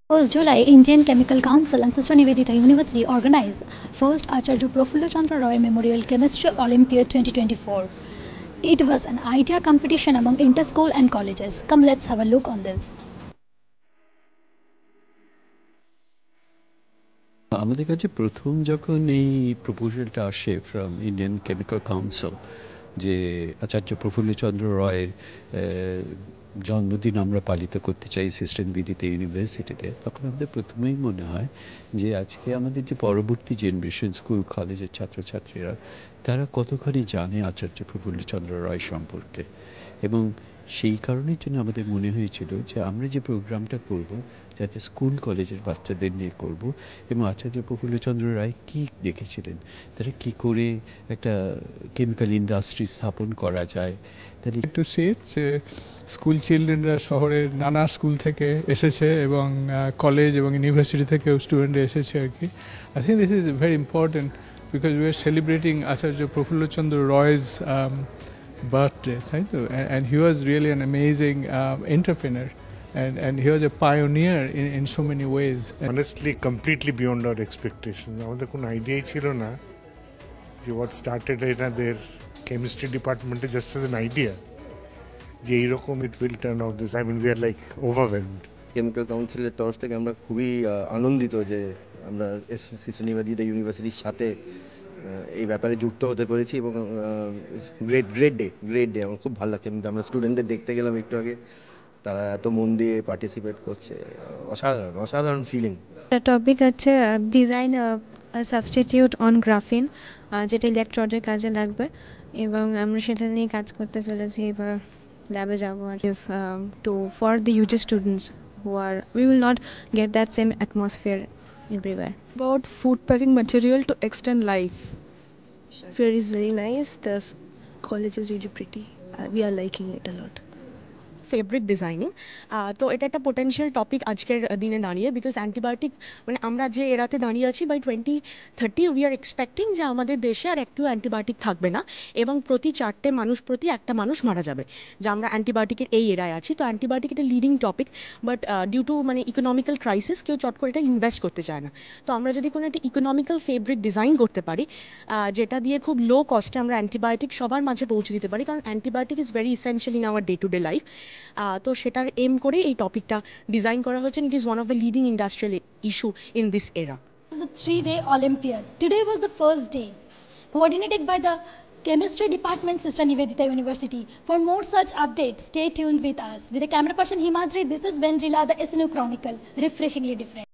1st July, Indian Chemical Council and Sister Nivedita University organized first Acharya Prafulla Chandra Roy Memorial Chemistry Olympiad 2024. It was an idea competition among inter-school and colleges. Come, let's have a look on this. আমাদের কাছে প্রথম যখন এই প্রপোজালটা আসে from Indian chemical council যে আচার্য প্রফুল্লচন্দ্র রায়ের জন্মদিন আমরা পালিত করতে চাই সিস্টার নিবেদিতা ইউনিভার্সিটিতে, তখন আমাদের প্রথমেই মনে হয় যে আজকে আমাদের যে পরবর্তী জেনারেশন স্কুল কলেজের ছাত্রছাত্রীরা তারা কতখানি জানে আচার্য প্রফুল্লচন্দ্র রায় সম্পর্কে। এবং সেই কারণের জন্য আমাদের মনে হয়েছিল যে আমরা যে প্রোগ্রামটা করব যাতে স্কুল কলেজের বাচ্চাদের নিয়ে করব, এবং আচার্য প্রফুল্লচন্দ্র রায় কী দেখেছিলেন, তারা কী করে একটা কেমিক্যাল ইন্ডাস্ট্রি স্থাপন করা যায়। তাহলে টু সি যে স্কুল চিলড্রেনরা শহরের নানা স্কুল থেকে এসেছে এবং কলেজ এবং ইউনিভার্সিটি থেকেও স্টুডেন্টরা এসেছে আর কি। I think this is very important because we are celebrating Acharya Prafullachandra Roy's birthday, তাই তো? And he was really an amazing entrepreneur and he was a pioneer in so many ways. Honestly, completely beyond our expectations. আমাদের কোনো আইডিয়াই ছিল না যে what started in their chemistry department just as an idea যে এইরকম it will turn out this. I mean, we are like overwhelmed. Chemical কাউন্সিলের তরফ থেকে আমরা খুবই আনন্দিত যে আমরা সিস্টার নিবেদিতা ইউনিভার্সিটির সাথে এই ব্যাপারে যুক্ত হতে পেরেছি এবং গ্রেট ডে আমার খুব ভালো লাগছে। আমরা স্টুডেন্টদের দেখতে গেলাম একটু আগে, তারা এত মন দিয়ে পার্টিসিপেট করছে, অসাধারণ ফিলিং। টপিক হচ্ছে ডিজাইন সাবস্টিটিউট অন গ্রাফিন, যেটা ইলেকট্রোডের কাজে লাগবে এবং আমরা সেটা নিয়ে কাজ করতে চলেছি। এবার ল্যাবে যাবো আর to for the UG students who are we will not get that same atmosphere everywhere. About food packing material to extend life. Fair is very nice. The college is really pretty. We are liking it a lot. Fabric designing, তো এটা একটা potential topic আজকের দিনে দাঁড়িয়ে, because antibiotic মানে আমরা যে এরাতে দাঁড়িয়ে আছি বাই 2030 উই আর এক্সপেক্টিং যে আমাদের দেশে আর একটু অ্যান্টিবায়োটিক থাকবে না এবং প্রতি 4টে মানুষ প্রতি একটা মানুষ মারা যাবে, যে আমরা অ্যান্টিবায়োটিকের এই এরায় আছি। তো অ্যান্টিবায়োটিক এটা leading topic, but due to মানে ইকোনমিক্যাল ক্রাইসিস কেউ চট করে এটা ইনভেস্ট করতে চায় না। তো আমরা যদি কোনো একটা ইকোনমিক্যাল ফেব্রিক ডিজাইন করতে পারি যেটা দিয়ে খুব লো কস্টে আমরা অ্যান্টিবায়োটিক সবার মাঝে পৌঁছে দিতে পারি, কারণ antibiotic is very essential in our day to day life. তো সেটার এম করে এই টপিকটা ডিজাইন করা হয়েছে। It is one of the leading industrial issue in this era. The 3-day Olympiad. Today was the first day, coordinated by the Chemistry Department, Sister Nivedita University. For more such updates, stay tuned with us. With the camera person Himadri, this is Vendrila, the SNU Chronicle, refreshingly different.